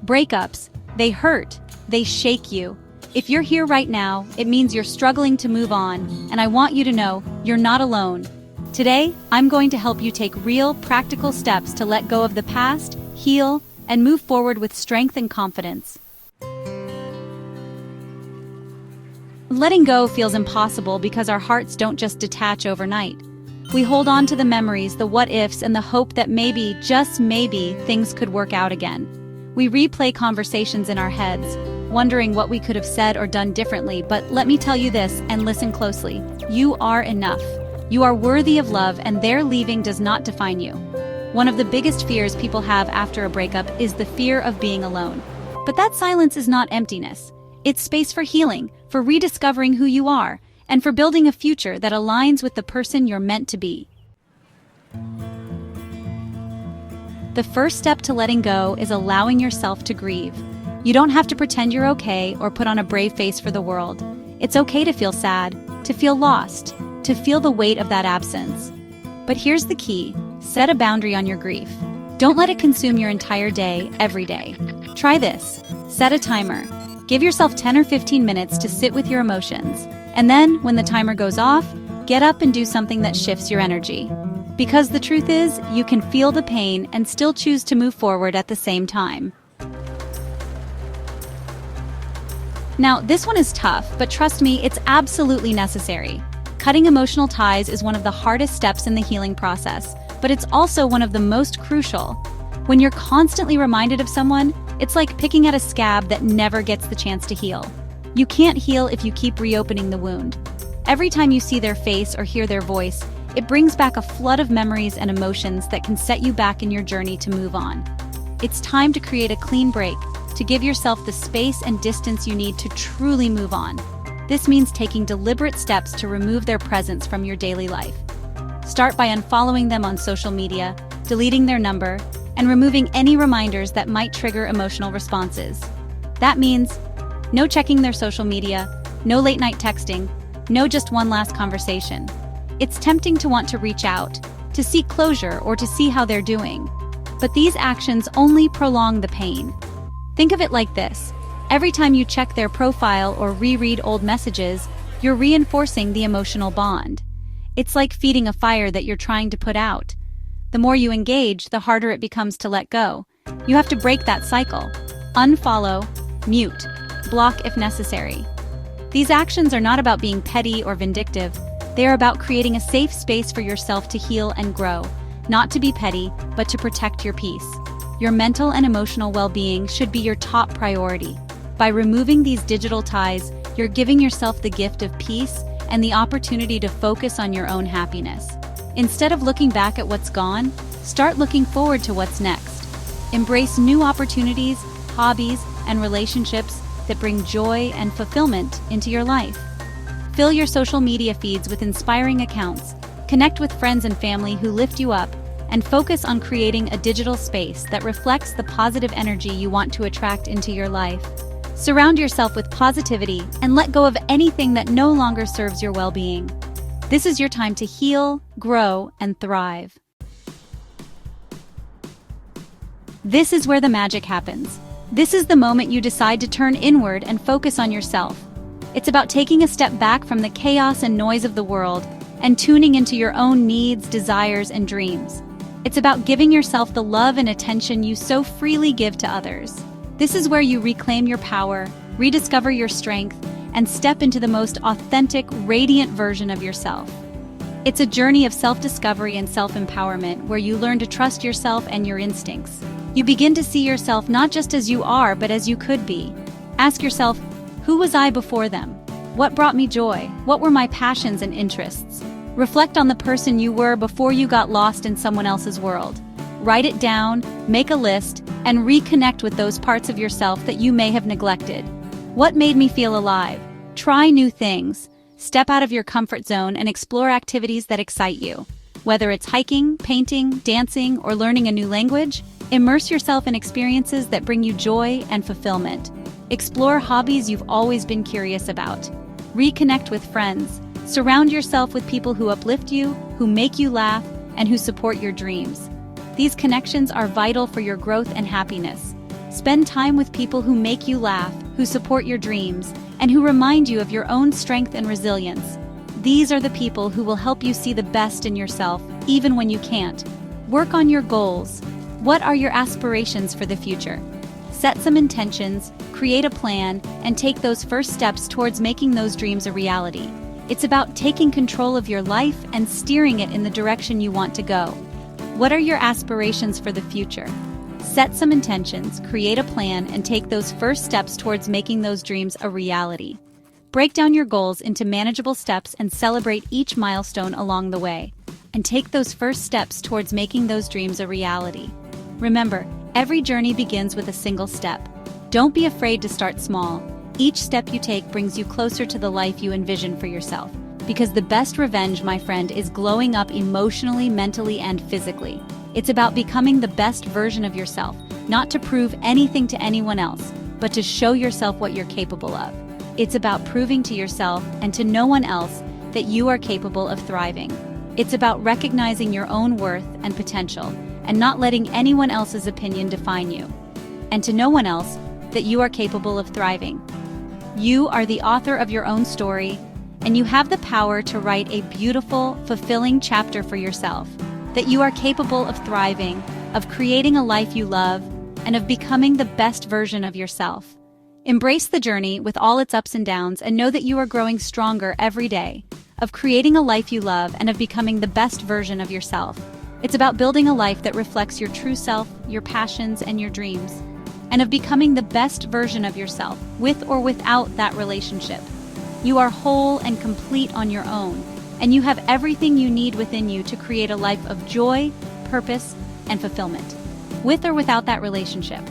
Breakups, they hurt, they shake you. If you're here right now, it means you're struggling to move on, and I want you to know you're not alone. Today, I'm going to help you take real, practical steps to let go of the past, heal, and move forward with strength and confidence. Letting go feels impossible because our hearts don't just detach overnight. We hold on to the memories, the what-ifs, and the hope that maybe, just maybe, things could work out again. We replay conversations in our heads, wondering what we could have said or done differently, but let me tell you this, and listen closely. You are enough. You are worthy of love, and their leaving does not define you. One of the biggest fears people have after a breakup is the fear of being alone. But that silence is not emptiness. It's space for healing, for rediscovering who you are, and for building a future that aligns with the person you're meant to be. The first step to letting go is allowing yourself to grieve. You don't have to pretend you're okay or put on a brave face for the world. It's okay to feel sad, to feel lost, to feel the weight of that absence. But here's the key: set a boundary on your grief. Don't let it consume your entire day, every day. Try this. Set a timer. Give yourself 10 or 15 minutes to sit with your emotions. And then, when the timer goes off, get up and do something that shifts your energy. Because the truth is, you can feel the pain and still choose to move forward at the same time. Now, this one is tough, but trust me, it's absolutely necessary. Cutting emotional ties is one of the hardest steps in the healing process, but it's also one of the most crucial. When you're constantly reminded of someone, it's like picking at a scab that never gets the chance to heal. You can't heal if you keep reopening the wound. Every time you see their face or hear their voice, it brings back a flood of memories and emotions that can set you back in your journey to move on. It's time to create a clean break, to give yourself the space and distance you need to truly move on. This means taking deliberate steps to remove their presence from your daily life. Start by unfollowing them on social media, deleting their number, and removing any reminders that might trigger emotional responses. That means no checking their social media, no late-night texting, no just one last conversation. It's tempting to want to reach out, to seek closure, or to see how they're doing. But these actions only prolong the pain. Think of it like this. Every time you check their profile or reread old messages, you're reinforcing the emotional bond. It's like feeding a fire that you're trying to put out. The more you engage, the harder it becomes to let go. You have to break that cycle. Unfollow, mute, block if necessary. These actions are not about being petty or vindictive. They are about creating a safe space for yourself to heal and grow, not to be petty, but to protect your peace. Your mental and emotional well-being should be your top priority. By removing these digital ties, you're giving yourself the gift of peace and the opportunity to focus on your own happiness. Instead of looking back at what's gone, start looking forward to what's next. Embrace new opportunities, hobbies, and relationships that bring joy and fulfillment into your life. Fill your social media feeds with inspiring accounts, connect with friends and family who lift you up, and focus on creating a digital space that reflects the positive energy you want to attract into your life. Surround yourself with positivity and let go of anything that no longer serves your well-being. This is your time to heal, grow, and thrive. This is where the magic happens. This is the moment you decide to turn inward and focus on yourself. It's about taking a step back from the chaos and noise of the world and tuning into your own needs, desires, and dreams. It's about giving yourself the love and attention you so freely give to others. This is where you reclaim your power, rediscover your strength, and step into the most authentic, radiant version of yourself. It's a journey of self-discovery and self-empowerment where you learn to trust yourself and your instincts. You begin to see yourself not just as you are, but as you could be. Ask yourself, who was I before them? What brought me joy? What were my passions and interests? Reflect on the person you were before you got lost in someone else's world. Write it down, make a list, and reconnect with those parts of yourself that you may have neglected. What made me feel alive? Try new things. Step out of your comfort zone and explore activities that excite you. Whether it's hiking, painting, dancing, or learning a new language, immerse yourself in experiences that bring you joy and fulfillment. Explore hobbies you've always been curious about. Reconnect with friends. Surround yourself with people who uplift you, who make you laugh, and who support your dreams. These connections are vital for your growth and happiness. Spend time with people who make you laugh, who support your dreams, and who remind you of your own strength and resilience. These are the people who will help you see the best in yourself, even when you can't. Work on your goals. What are your aspirations for the future? Set some intentions, create a plan, and take those first steps towards making those dreams a reality. It's about taking control of your life and steering it in the direction you want to go. What are your aspirations for the future? Set some intentions, create a plan, and take those first steps towards making those dreams a reality. Break down your goals into manageable steps and celebrate each milestone along the way. And take those first steps towards making those dreams a reality. Remember, every journey begins with a single step. Don't be afraid to start small. Each step you take brings you closer to the life you envision for yourself. Because the best revenge, my friend, is glowing up emotionally, mentally, and physically. It's about becoming the best version of yourself, not to prove anything to anyone else, but to show yourself what you're capable of. It's about proving to yourself and to no one else that you are capable of thriving. It's about recognizing your own worth and potential and not letting anyone else's opinion define you. And to no one else that you are capable of thriving. You are the author of your own story, and you have the power to write a beautiful, fulfilling chapter for yourself. That you are capable of thriving, of creating a life you love, and of becoming the best version of yourself. Embrace the journey with all its ups and downs and know that you are growing stronger every day, of creating a life you love and of becoming the best version of yourself. It's about building a life that reflects your true self, your passions, and your dreams, and of becoming the best version of yourself, with or without that relationship. You are whole and complete on your own, and you have everything you need within you to create a life of joy, purpose, and fulfillment, with or without that relationship.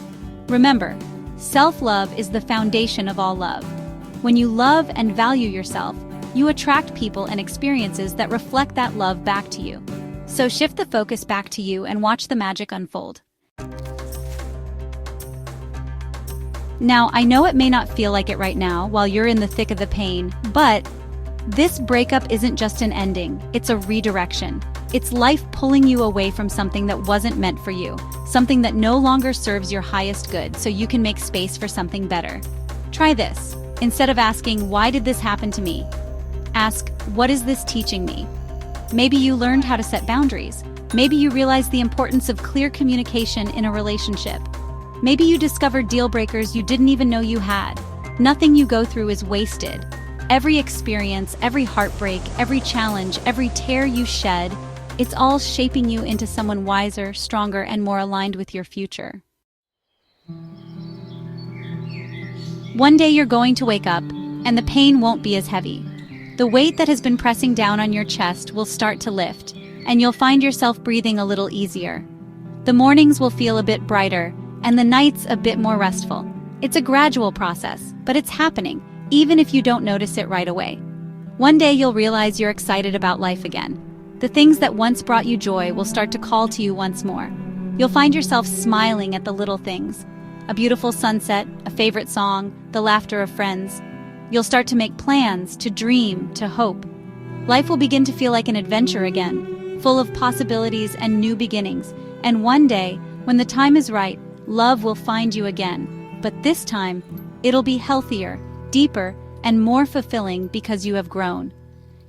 Remember, self-love is the foundation of all love. When you love and value yourself, you attract people and experiences that reflect that love back to you. So shift the focus back to you and watch the magic unfold. Now, I know it may not feel like it right now while you're in the thick of the pain, but this breakup isn't just an ending, it's a redirection. It's life pulling you away from something that wasn't meant for you, something that no longer serves your highest good, so you can make space for something better. Try this. Instead of asking, "Why did this happen to me?" ask, "What is this teaching me?" Maybe you learned how to set boundaries. Maybe you realized the importance of clear communication in a relationship. Maybe you discovered deal breakers you didn't even know you had. Nothing you go through is wasted. Every experience, every heartbreak, every challenge, every tear you shed, it's all shaping you into someone wiser, stronger, and more aligned with your future. One day you're going to wake up, and the pain won't be as heavy. The weight that has been pressing down on your chest will start to lift, and you'll find yourself breathing a little easier. The mornings will feel a bit brighter, and the nights a bit more restful. It's a gradual process, but it's happening, even if you don't notice it right away. One day you'll realize you're excited about life again. The things that once brought you joy will start to call to you once more. You'll find yourself smiling at the little things. A beautiful sunset, a favorite song, the laughter of friends. You'll start to make plans, to dream, to hope. Life will begin to feel like an adventure again, full of possibilities and new beginnings. And one day, when the time is right, love will find you again. But this time, it'll be healthier, deeper, and more fulfilling because you have grown.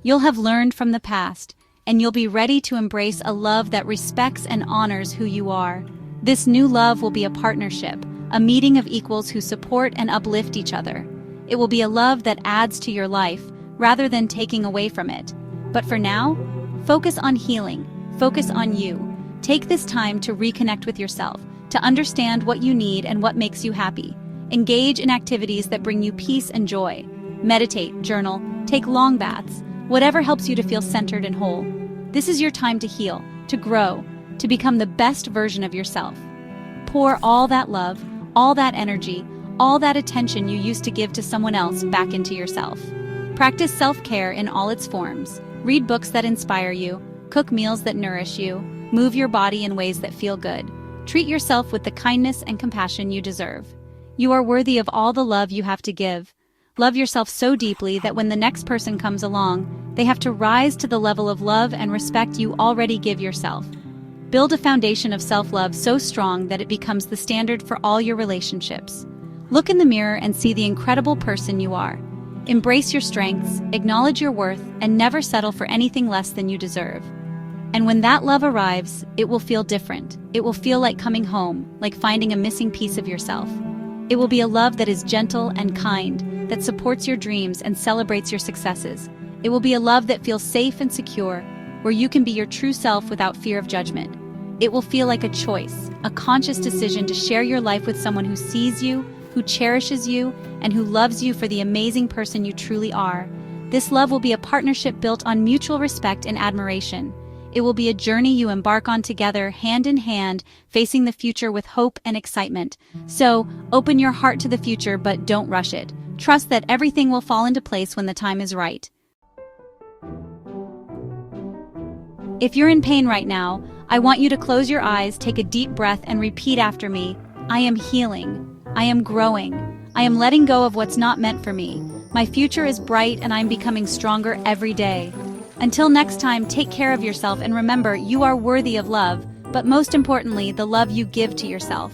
You'll have learned from the past, and you'll be ready to embrace a love that respects and honors who you are. This new love will be a partnership, a meeting of equals who support and uplift each other. It will be a love that adds to your life, rather than taking away from it. But for now, focus on healing, focus on you. Take this time to reconnect with yourself, to understand what you need and what makes you happy. Engage in activities that bring you peace and joy. Meditate, journal, take long baths, whatever helps you to feel centered and whole. This is your time to heal, to grow, to become the best version of yourself. Pour all that love, all that energy, all that attention you used to give to someone else back into yourself. Practice self-care in all its forms. Read books that inspire you, cook meals that nourish you, move your body in ways that feel good. Treat yourself with the kindness and compassion you deserve. You are worthy of all the love you have to give. Love yourself so deeply that when the next person comes along, they have to rise to the level of love and respect you already give yourself. Build a foundation of self-love so strong that it becomes the standard for all your relationships. Look in the mirror and see the incredible person you are. Embrace your strengths, acknowledge your worth, and never settle for anything less than you deserve. And when that love arrives, it will feel different. It will feel like coming home, like finding a missing piece of yourself. It will be a love that is gentle and kind, that supports your dreams and celebrates your successes. It will be a love that feels safe and secure, where you can be your true self without fear of judgment. It will feel like a choice, a conscious decision to share your life with someone who sees you, who cherishes you, and who loves you for the amazing person you truly are. This love will be a partnership built on mutual respect and admiration. It will be a journey you embark on together, hand in hand, facing the future with hope and excitement. So, open your heart to the future, but don't rush it. Trust that everything will fall into place when the time is right. If you're in pain right now, I want you to close your eyes, take a deep breath, and repeat after me. I am healing. I am growing. I am letting go of what's not meant for me. My future is bright and I'm becoming stronger every day. Until next time, take care of yourself and remember, you are worthy of love, but most importantly, the love you give to yourself.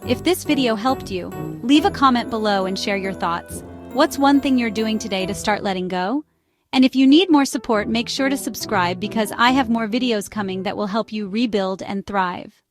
If this video helped you, leave a comment below and share your thoughts. What's one thing you're doing today to start letting go? And if you need more support, make sure to subscribe because I have more videos coming that will help you rebuild and thrive.